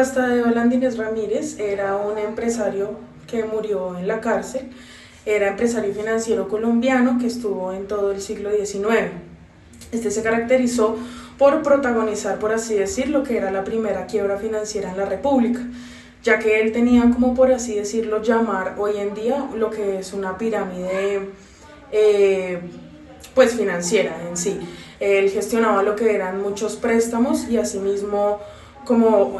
Tadeo Landines Ramírez era un empresario que murió en la cárcel, era empresario financiero colombiano que estuvo en todo el siglo XIX. Este se caracterizó por protagonizar, por así decir, lo que era la primera quiebra financiera en la República, ya que él tenía, como por así decirlo, llamar hoy en día lo que es una pirámide eh, pues financiera en sí. Él gestionaba lo que eran muchos préstamos y asimismo como o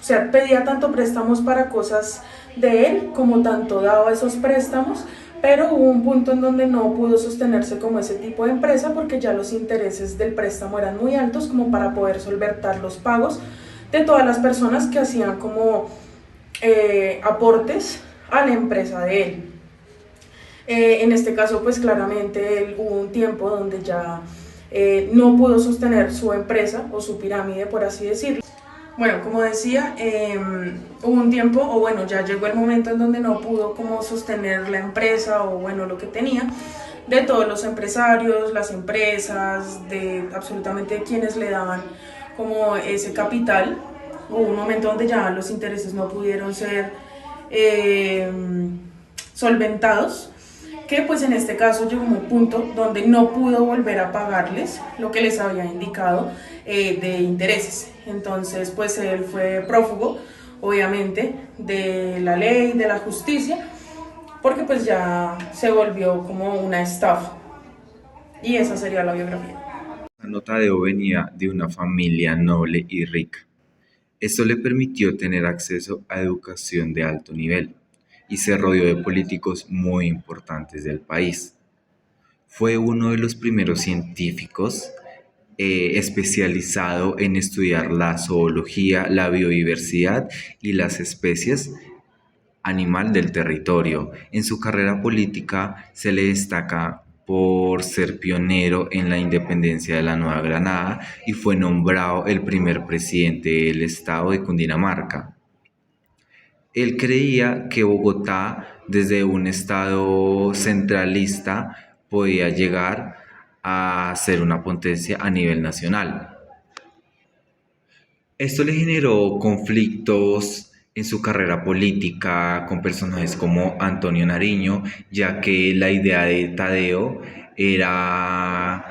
sea, pedía tanto préstamos para cosas de él como tanto daba esos préstamos, pero hubo un punto en donde no pudo sostenerse como ese tipo de empresa porque ya los intereses del préstamo eran muy altos como para poder solventar los pagos de todas las personas que hacían como aportes a la empresa de él. En este caso, pues claramente él, hubo un tiempo donde ya no pudo sostener su empresa o su pirámide, por así decirlo. Bueno, como decía, hubo un tiempo, o bueno, ya llegó el momento en donde no pudo como sostener la empresa o bueno, lo que tenía, de todos los empresarios, las empresas, de absolutamente quienes le daban como ese capital. Hubo un momento donde ya los intereses no pudieron ser eh, solventados, que pues en este caso llegó a un punto donde no pudo volver a pagarles lo que les había indicado de intereses. Entonces pues él fue prófugo, obviamente, de la ley, de la justicia, porque pues ya se volvió como una estafa. Y esa sería la biografía. Tadeo venía de una familia noble y rica. Esto le permitió tener acceso a educación de alto nivel y se rodeó de políticos muy importantes del país. Fue uno de los primeros científicos especializado en estudiar la zoología, la biodiversidad y las especies animal del territorio. En su carrera política se le destaca por ser pionero en la independencia de la Nueva Granada y fue nombrado el primer presidente del estado de Cundinamarca. Él creía que Bogotá, desde un estado centralista, podía llegar a ser una potencia a nivel nacional. Esto le generó conflictos en su carrera política con personajes como Antonio Nariño, ya que la idea de Tadeo era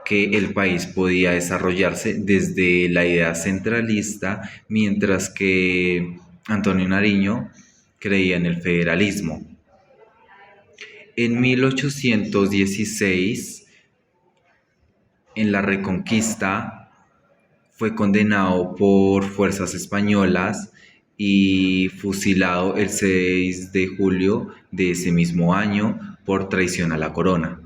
que el país podía desarrollarse desde la idea centralista, mientras que Antonio Nariño creía en el federalismo. En 1816, en la Reconquista, fue condenado por fuerzas españolas y fusilado el 6 de julio de ese mismo año por traición a la corona.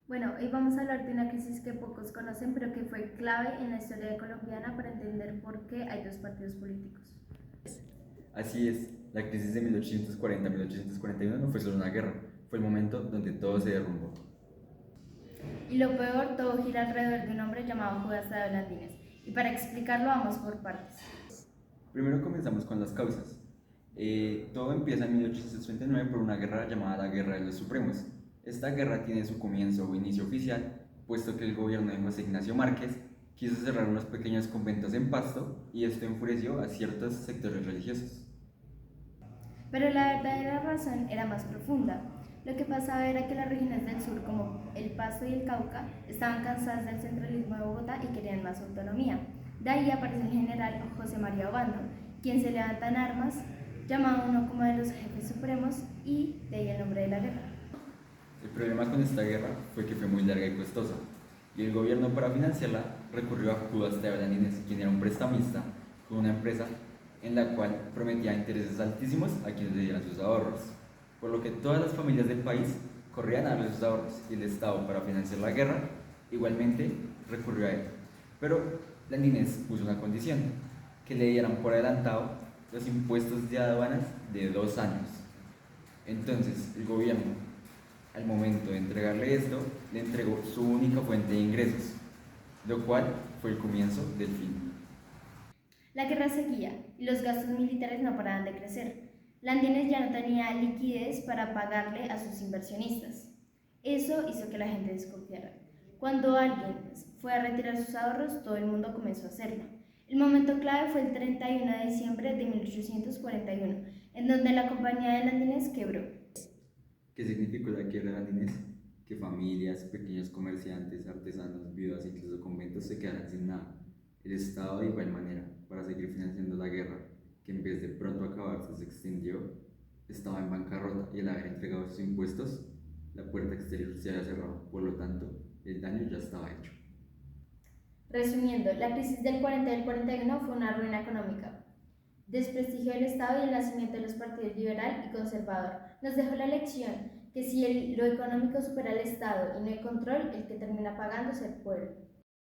Bueno, hoy vamos a hablar de una crisis que pocos conocen, pero que fue clave en la historia colombiana para entender por qué hay dos partidos políticos. Así es, la crisis de 1840-1841 no fue solo una guerra, fue el momento donde todo se derrumbó. Y lo peor, todo gira alrededor de un hombre llamado Judas Tadeo Landines. Y para explicarlo vamos por partes. Primero comenzamos con las causas. Todo empieza en 1839 por una guerra llamada la Guerra de los Supremos. Esta guerra tiene su comienzo o inicio oficial, puesto que el gobierno de José Ignacio Márquez quiso cerrar unos pequeños conventos en Pasto y esto enfureció a ciertos sectores religiosos. Pero la verdadera razón era más profunda. Lo que pasaba era que las regiones del sur, como el Pasto y el Cauca, estaban cansadas del centralismo de Bogotá y querían más autonomía. De ahí aparece el general José María Obando, quien se levanta en armas, llamado uno como de los jefes supremos, y de ahí el nombre de la guerra. El problema con esta guerra fue que fue muy larga y costosa, y el gobierno para financiarla recurrió a Judas Tadeo Landines, quien era un prestamista con una empresa en la cual prometía intereses altísimos a quienes le dieran sus ahorros, por lo que todas las familias del país corrían a darle sus ahorros y el Estado para financiar la guerra igualmente recurrió a él. Pero Landines puso una condición, que le dieran por adelantado los impuestos de aduanas de 2 años. Entonces el gobierno, al momento de entregarle esto, le entregó su única fuente de ingresos, lo cual fue el comienzo del fin. La guerra seguía y los gastos militares no paraban de crecer. Landines ya no tenía liquidez para pagarle a sus inversionistas. Eso hizo que la gente desconfiara. Cuando alguien fue a retirar sus ahorros, todo el mundo comenzó a hacerlo. El momento clave fue el 31 de diciembre de 1841, en donde la Compañía de Landines quebró. ¿Qué significó la quiebra de Landines? Que familias, pequeños comerciantes, artesanos, viudas e incluso conventos se quedaran sin nada. El Estado, de igual manera, para seguir financiando la guerra, que en vez de pronto acabarse se extendió, estaba en bancarrota y al haber entregado sus impuestos, la puerta exterior se había cerrado. Por lo tanto, el daño ya estaba hecho. Resumiendo, la crisis del 40 y el 41 fue una ruina económica, desprestigio del Estado y el nacimiento de los partidos liberal y conservador. Nos dejó la lección que si lo económico supera al Estado y no hay control, el que termina pagando es el pueblo.